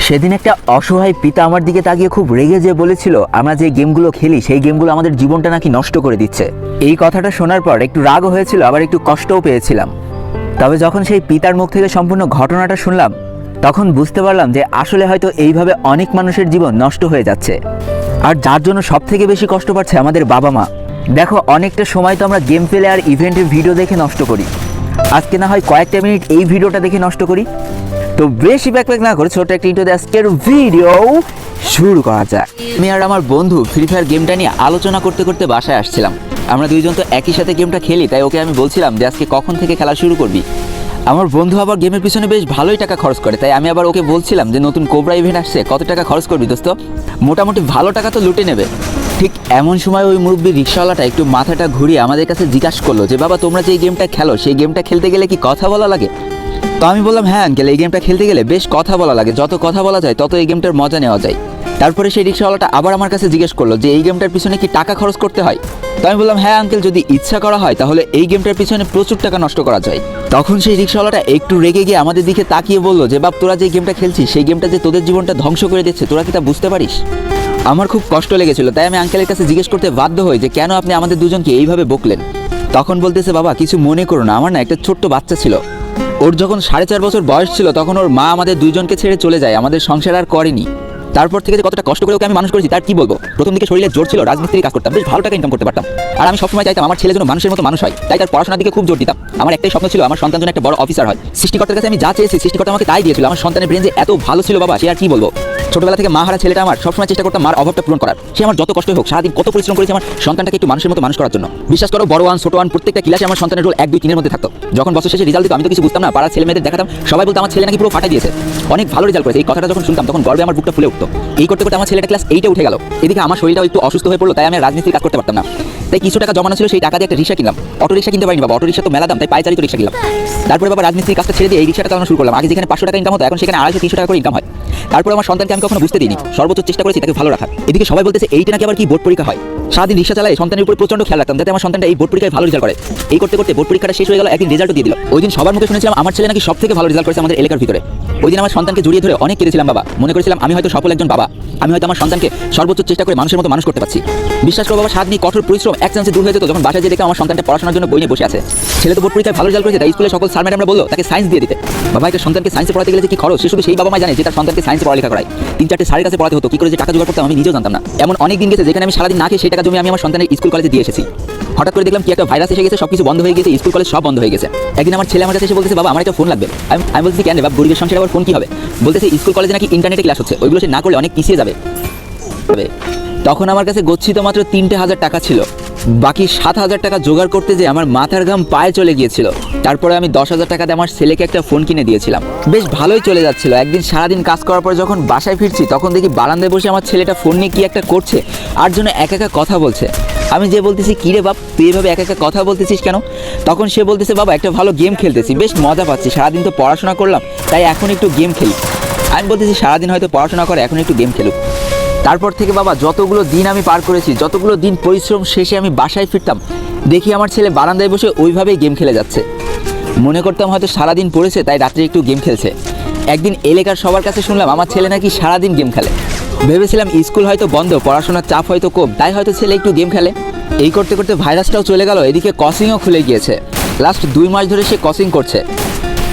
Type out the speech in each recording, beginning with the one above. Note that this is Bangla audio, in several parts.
সেদিন একটা অসহায় পিতা আমার দিকে তাকিয়ে খুব রেগে যেয়ে বলেছিল আমরা যে গেমগুলো খেলি সেই গেমগুলো আমাদের জীবনটা নাকি নষ্ট করে দিচ্ছে। এই কথাটা শোনার পর একটু রাগও হয়েছিল, আবার একটু কষ্টও পেয়েছিলাম। তবে যখন সেই পিতার মুখ থেকে সম্পূর্ণ ঘটনাটা শুনলাম তখন বুঝতে পারলাম যে আসলে হয়তো এইভাবে অনেক মানুষের জীবন নষ্ট হয়ে যাচ্ছে, আর যার জন্য সব থেকে বেশি কষ্ট পাচ্ছে আমাদের বাবা মা। দেখো, অনেকটা সময় তো আমরা গেম প্লে আর ইভেন্টের ভিডিও দেখে নষ্ট করি, আজকে না হয় কয়েকটা মিনিট এই ভিডিওটা দেখে নষ্ট করি। তো বেশি ব্যাকপ্যাক না করে ছোট একটা ইন্ট্রো দিয়ে আজকের ভিডিও শুরু করা যাক। আমি আর আমার বন্ধু ফ্রি ফায়ার গেমটা নিয়ে আলোচনা করতে করতে বাসায় আসছিলাম। আমরা দুইজন তো একই সাথে গেমটা খেলি, তাই ওকে আমি বলছিলাম যে আজকে কখন থেকে খেলা শুরু করবি। আমার বন্ধু আবার গেমের পিছনে বেশ ভালোই টাকা খরচ করে, তাই আমি আবার ওকে বলছিলাম যে নতুন কোবরা ইভেন্ট আসছে, কত টাকা খরচ করবি দোস্ত, মোটামুটি ভালো টাকা তো লুটে নেবে। ঠিক এমন সময় ওই মুরব্বী রিক্সাওয়ালাটা একটু মাথাটা ঘুরিয়ে আমাদের কাছে জিজ্ঞাসা করলো যে বাবা, তোমরা যে গেমটা খেলো সেই গেমটা খেলতে গেলে কি কথা বলা লাগে? তো আমি বললাম হ্যাঁ আঙ্কেল, এই গেমটা খেলতে গেলে বেশ কথা বলা লাগে, যত কথা বলা যায় তত এই গেমটার মজা নেওয়া যায়। তারপরে সেই রিক্সাওয়ালাটা আবার আমার কাছে জিজ্ঞেস করলো যে এই গেমটার পিছনে কি টাকা খরচ করতে হয়? তো আমি বললাম হ্যাঁ আঙ্কেল, যদি ইচ্ছা করা হয় তাহলে এই গেমটার পিছনে প্রচুর টাকা নষ্ট করা যায়। তখন সেই রিক্সাওয়ালাটা একটু রেগে গিয়ে আমাদের দিকে তাকিয়ে বললো যে বাপ, তোরা যে গেমটা খেলছিস সেই গেমটা যে তোদের জীবনটা ধ্বংস করে দিচ্ছে, তোরা কি তা বুঝতে পারিস? আমার খুব কষ্ট লেগেছিল, তাই আমি আঙ্কেলের কাছে জিজ্ঞেস করতে বাধ্য হই যে কেন আপনি আমাদের দুজনকে এইভাবে বকলেন। তখন বলতেছে বাবা, কিছু মনে করো না, আমার না একটা ছোট্ট বাচ্চা ছিল, ওর যখন 4.5 বছর বয়স ছিল তখন ওর মা আমাদের দুইজনকে ছেড়ে চলে যায়, আমাদের সংসার আর করেনি। তারপর থেকে যে কতটা কষ্ট করে ওকে আমি মানুষ করেছি তার কি বলবো। প্রথম দিকে শরীরে জোর ছিল, রাজমিস্ত্রির কাজ করতাম, বেশ ভালো টাকা ইনকাম করতে পারতাম, আর আমি সবসময় চাইতাম আমার ছেলে যেন মানুষের মতো মানুষ হয়, তাই তার পড়াশোনার দিকে খুব জোর দিতাম। আমার একটাই স্বপ্ন ছিল আমার সন্তান যেন একটা বড় অফিসার হয়। সৃষ্টিকর্তার কাছে আমি যা চেয়েছি সৃষ্টিকর্তা আমাকে তাই দিয়েছিল। আমার সন্তানের ব্রেন যে এত ভালো ছিল বাবা, সে আর কি বলবো। ছোটবেলা থেকে মা হারা ছেলেটা আমার সবসময় চেষ্টা করতাম মার অভাবটা পূরণ করার। সে আমার যত কষ্ট হোক, সারাদিন কত পরিশ্রম করেছে আমার সন্তানটাকে একটু মানুষের মতো মানুষ করার জন্য। বিশ্বাস করো, বড় ওয়ান ছোট ওয়ান প্রত্যেকটা ক্লাসে আমার সন্তানের রোল 1, 2, 3 এর মধ্যে থাকতো। যখন বছর শেষে রেজাল্ট দিত আমি তো কিছু বুঝতাম না, পাড়ার ছেলে মেয়েদের দেখাতাম, সবাই বলতো আমার ছেলে নাকি পুরো ফাটাই দিয়েছে, অনেক ভালো রেজাল্ট করেছে। এই কথাটা যখন শুনতাম তখন গর্বে আমার বুকটা ফুলে উঠতো। এই করতে করতে আমার ছেলেটা ক্লাস 8-এ উঠে গেল। এদিকে আমার শরীরটাও একটু অসুস্থ হয়ে পড়লো, তাই আমি রাজনীতির কাজ করতে পারতাম না। তাই কিছু টাকা জমানো ছিল, সেই টাকা দিয়ে একটা রিক্সা কিনলাম। অটো রিক্সা কিনতে পারিনি বাবা, অটো রিক্সা তো মেলা দাম, তাই পায়ে চালিত রিক্সা কিনলাম। তারপরে বাবা রাজনীতির কাজটা ছেড়ে দিয়ে এই রিক্সাটা চালানো শুরু করলাম। আগে যেখানে 500 টাকা ইনকাম হতো এখন সেখানে 250-300 টাকা করে ইনকাম হয়। তারপরে আমার সন্তানকে আমি কখনো বুঝতে দিইনি, সর্বোচ্চ চেষ্টা করেছি তাকে ভালো রাখার। এদিকে সবাই বলতেছে এইটা নাকি আবার কি বোর্ড পরীক্ষা হয়। সারাদিন রিক্সা চালায় সন্তানের উপর প্রচন্ড খেয়াল রাখতাম যাতে আমার সন্তানটা এই বোর্ড পরীক্ষায় ভালো রেজাল্ট করে। এই করতে করতে বোর্ড পরীক্ষাটা শেষ হয়ে গেল, একদিন রেজাল্টও দিয়ে দিল। ওই দিন সবার মুখে শুনেছিলাম আমার ছেলে নাকি সব থেকে ভালো রেজাল্ট করেছে আমাদের এলাকার ভিতরে। ওই দিন আমার সন্তানকে জড়িয়ে ধরে অনেক কেঁদেছিলাম বাবা, মনে করেছিলাম আমি হয়তো সফল একজন বাবা, আমি হয়তো আমার সন্তানকে সর্বোচ্চ চেষ্টা করে মানুষের মতো মানুষ করতে পারছি। বিশ্বাস করো বাবা, সারাদিন কঠোর পরিশ্রম এক চান্সে দূর হয়ে যেত যখন বাসায় যেয়ে দেখে আমার সন্তানটা পড়াশোনার জন্য বই নিয়ে বসে আছে। ছেলে তো বোর্ড পরীক্ষায় ভালো রেজাল্ট করেছে, তাই স্কুলে সকল স্যার ম্যাডামরা বললো তাকে সায়েন্স দিয়ে দিতে। বাবা, একটা সন্তানকে সায়েন্সে পড়াতে গেলে যে কি খরচ সে শুধু সেই বাবা মা জানে যে তার সন্তানকে সায়েন্সে পড়ালেখা করায়। 3-4টে স্যারের কাছে পড়াতে হতো, কি করে যে টাকা জোগাড় করতাম আমি নিজেও জানতাম না। এমন অনেক দিন গেছে যেখানে আমি সারাদিন না খেয়ে সেই টাকা জমি আমি আমার সন্তানের স্কুল কলেজে দিয়ে এসেছি। হঠাৎ করে দেখলাম কি একটা ভাইরাস এসে গেছে, সবকিছু বন্ধ হয়ে গেছে, স্কুল কলেজ সব বন্ধ হয়ে গেছে। একদিন আমার ছেলে আমার কাছে এসে বলতেছে বাবা, আমার একটা ফোন লাগবে। আমি বলছি কেন রে বাবা, গরিবের সংসারে আবার ফোন কি হবে? বলতেছে স্কুল কলেজে নাকি ইন্টারনেটে ক্লাস হচ্ছে, ওইগুলো সে না করলে অনেক পিছিয়ে যাবে। তখন আমার কাছে গচ্ছিত মাত্র 3,000 টাকা ছিল, বাকি 7,000 টাকা জোগাড় করতে যে আমার মাথার ঘাম পায়ে চলে গিয়েছিল। তারপরে আমি 10,000 টাকা দিয়ে আমার ছেলেকে একটা ফোন কিনে দিয়েছিলাম, বেশ ভালোই চলে যাচ্ছিল। একদিন সারাদিন কাজ করার পর যখন বাসায় ফিরছি তখন দেখি বারান্দায় বসে আমার ছেলেটা ফোন নিয়ে কি একটা করছে, আর জন্য একা একা কথা বলছে। আমি যে বলতেছি কি রে বাপ, তুই এভাবে একা একা কথা বলতেছিস কেন? তখন সে বলতেছে বাবা, একটা ভালো গেম খেলতেছি, বেশ মজা পাচ্ছি, সারাদিন তো পড়াশোনা করলাম তাই এখন একটু গেম খেলি। আমি বলতেছি সারাদিন হয়তো পড়াশোনা করে, এখন একটু গেম খেলুক। তারপর থেকে বাবা যতগুলো দিন আমি পার করেছি, যতগুলো দিন পরিশ্রম শেষে আমি বাসায় ফিরতাম দেখি আমার ছেলে বারান্দায় বসে ওইভাবেই গেম খেলে যাচ্ছে। মনে করতাম হয়তো সারাদিন পড়েছে তাই রাত্রে একটু গেম খেলছে। একদিন এলাকার সবার কাছে শুনলাম আমার ছেলে নাকি সারাদিন গেম খেলে। ভেবেছিলাম স্কুল হয়তো বন্ধ, পড়াশোনার চাপ হয়তো কম, তাই হয়তো ছেলে একটু গেম খেলে। এই করতে করতে ভাইরাসটাও চলে গেল, এদিকে কসিংও খুলে গিয়েছে। লাস্ট 2 মাস ধরে সে কসিং করছে।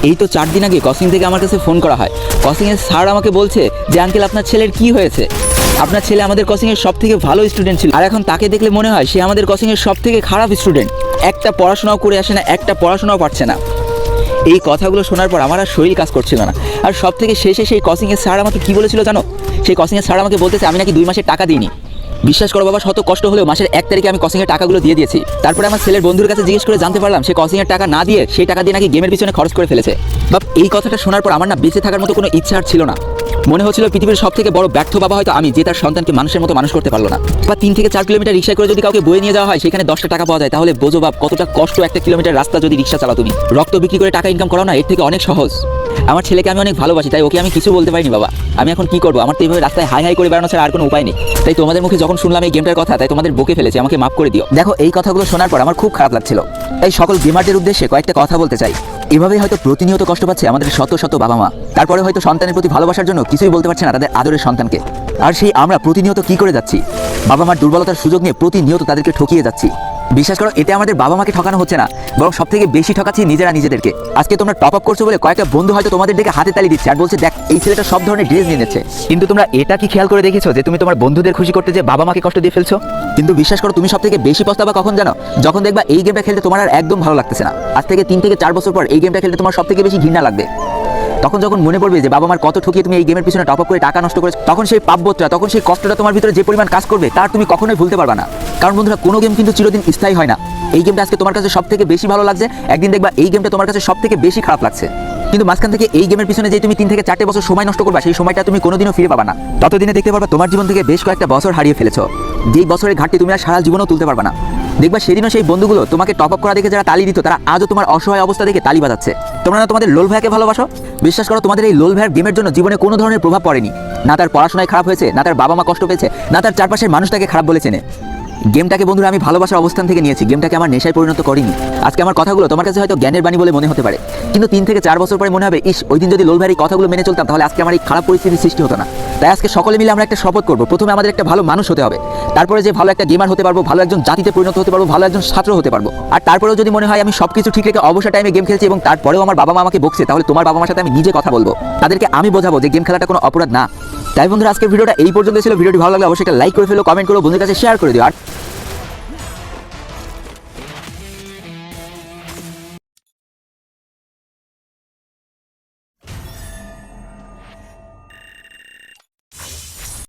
এই তো 4 দিন আগে কসিং থেকে আমার কাছে ফোন করা হয়। কসিংয়ের স্যার আমাকে বলছে যে আঙ্কেল, আপনার ছেলের কি হয়েছে? আপনার ছেলে আমাদের কোচিংয়ের সব থেকে ভালো স্টুডেন্ট ছিল, আর এখন তাকে দেখলে মনে হয় সে আমাদের কোচিংয়ের সব থেকে খারাপ স্টুডেন্ট, একটা পড়াশোনাও করে আসে না, একটা পড়াশোনাও পারছে না। এই কথাগুলো শোনার পর আমার আর শরীর কাজ করছিল না। আর সব থেকে শেষে সেই কোচিংয়ের স্যার আমাকে কি বলেছিল জানো? সেই কোচিংয়ের স্যার আমাকে বলতেছে আমি নাকি 2 মাসের টাকা দিইনি। বিশ্বাস করো বাবা, শত কষ্ট হলেও মাসের 1 তারিখে আমি কোচিংয়ের টাকাগুলো দিয়ে দিয়েছি। তারপরে আমার ছেলের বন্ধুর কাছে জিজ্ঞেস করে জানতে পারলাম সে কোচিংয়ের টাকা না দিয়ে সেই টাকা দিয়ে নাকি গেমের পিছনে খরচ করে ফেলেছে। বাপ, এই কথাটা শোনার পর আমার না বেঁচে থাকার মতো কোনো ইচ্ছা আর ছিল না। মনে হচ্ছিল পৃথিবীর সব থেকে বড় ব্যর্থ বাবা হয়তো আমি, যে তার সন্তানকে মানুষের মতো মানুষ করতে পারলো না। বা 3 থেকে 4 কিলোমিটার রিক্সা করে যদি কাউকে বয়ে নিয়ে যাওয়া হয় সেখানে 10টা টাকা পাওয়া যায়, তাহলে বোঝো বাপ কতটা কষ্ট 1 কিলোমিটার রাস্তা যদি রিক্সা চালাও তুমি। রক্ত বিক্রি করে টাকা ইনকাম করাও না এর থেকে অনেক সহজ। আমার ছেলেকে আমি অনেক ভালোবাসি, তাই ওকে আমি কিছু বলতে পারিনি বাবা। আমি এখন কি করবো? আমার তো এইভাবে রাস্তায় হাই হাই করে বেড়ানো ছাড়া আর কোনো উপায় নেই। তাই তোমাদের মুখে যখন শুনলাম এই গেমটার কথা, তাই তোমাদের বকে ফেলেছি, আমাকে মাফ করে দিও। দেখো, এই কথাগুলো শোনার পর আমার খুব খারাপ লাগছিল। এই সকল গেমারদের উদ্দেশ্যে কয়েকটা কথা বলতে চাই। এভাবেই হয়তো প্রতিনিয়ত কষ্ট পাচ্ছে আমাদের শত শত বাবা মা, তারপরে হয়তো সন্তানের প্রতি ভালোবাসার জন্য কিছুই বলতে পারছে না তাদের আদরের সন্তানকে। আর সেই আমরা প্রতিনিয়ত কি করে যাচ্ছি, বাবা মার দুর্বলতার সুযোগ নিয়ে প্রতিনিয়ত তাদেরকে ঠকিয়ে যাচ্ছি। বিশ্বাস করো, এতে আমাদের বাবা মাকে ঠকানো হচ্ছে না, বরং সব থেকে বেশি ঠকাচ্ছি নিজেরা নিজেদেরকে। আজকে তোমরা টপ আপ করছো বলে কয়েকটা বন্ধু হয়তো তোমাদের দিকে হাতে তালি দিচ্ছে আর বলছে দেখ এই ছেলেটা সব ধরনের ড্রেস নিয়ে নিচ্ছে, কিন্তু তোমরা এটা কি খেয়াল করে দেখেছো যে তুমি তোমার বন্ধুদের খুশি করতে যে বাবা মাকে কষ্ট দিয়ে ফেলছো? কিন্তু বিশ্বাস করো, তুমি সব থেকে বেশি পস্তাবা কখন জানো? যখন দেখবা এই গেমটা খেলতে তোমার আর একদম ভালো লাগতেছে না। আজ থেকে 3 থেকে 4 বছর পর এই গেমটা খেলতে তোমার সব থেকে বেশি ঘৃণা লাগবে। তখন যখন মনে পড়বে যে বাবা মার কত ঠকিয়ে তুমি এই গেমের পিছনে টপ আপ করে টাকা নষ্ট করেছো, তখন সেই পাপবোধটা, তখন সেই কষ্টটা তোমার ভিতরে যে পরিমাণ কাজ করবে তার তুমি কখনোই ভুলতে পারবা না। কারণ বন্ধুরা, কোনো গেম কিন্তু চিরদিন স্থায়ী হয় না। এই গেমটা আজকে তোমার কাছে সব থেকে বেশি ভালো লাগছে, একদিন দেখবা এই গেমটা তোমার কাছে সব থেকে বেশি খারাপ লাগছে। কিন্তু মাঝখান থেকে এই গেমের পিছনে যে তুমি 3 থেকে 4 বছর সময় নষ্ট করবা, সেই সময়টা তুমি কোনোদিনও ফিরে পাবা না। ততদিনে দেখতে পারবা তোমার জীবন থেকে বেশ কয়েকটা বছর হারিয়ে ফেলেছো, যেই বছরের ঘাটতি তুমি আর সারা জীবনেও তুলতে পারবা না। দেখবা সেদিনও সেই বন্ধুগুলো তোমাকে টপ আপ করা দেখে যারা তালি দিত, তারা আজও তোমার অসহায় অবস্থা দেখে তালি বাজাচ্ছে। তোমরা না তোমাদের লোল ভাইকে ভালোবাসো? বিশ্বাস করো, তোমাদের এই লোল ভাইয়ের গেমের জন্য জীবনে কোনো ধরনের প্রভাব পড়েনি। না তার পড়াশোনায় খারাপ হয়েছে, না তার বাবা মা কষ্ট পেয়েছে, না তার চারপাশের মানুষ তাকে খারাপ বলেছে। গেমটাকে বন্ধুরা আমি ভালোবাসার অবস্থান থেকে নিয়েছি, গেমটাকে আমার নেশায় পরিণত করিনি। আজকে আমার কথাগুলো তোমার কাছে হয়তো জ্ঞানের বাণী বলে মনে হতে পারে, কিন্তু 3 থেকে 4 বছর পরে মনে হবে ইস, ওই দিন যদি লোল ভাইয়ের কথাগুলো মেনে চলতাম তাহলে আজকে আমার এই খারাপ পরিস্থিতির সৃষ্টি হতো না। তাই আজকে সকলে মিলে আমরা একটা শপথ করবো, প্রথমে আমাদের একটা ভালো মানুষ হতে হবে, তারপরে যে ভালো একটা গেমার হতে পারবো, ভালো একজন জাতিতে পরিণত হতে পারবো, ভালো একজন ছাত্র হতে পারবো। আর তারপরেও যদি মনে হয় আমি সবকিছু ঠিক রেখে অবসর টাইমে গেম খেলছি এবং তারপরেও আমার বাবা মা আমাকে বকছে, তাহলে তোমার বাবা মার সাথে আমি নিজে কথা বলবো, তাদেরকে আমি বোঝাবো যে গেম খেলাটা কোনো অপরাধ না। তাই বন্ধুরা, আজকের ভিডিওটা এই পর্যন্ত ছিল। ভিডিওটি ভালো লাগলে অবশ্যই একটা লাইক করে ফেলো, কমেন্ট করো, বন্ধুদের কাছে শেয়ার করে দিও। আর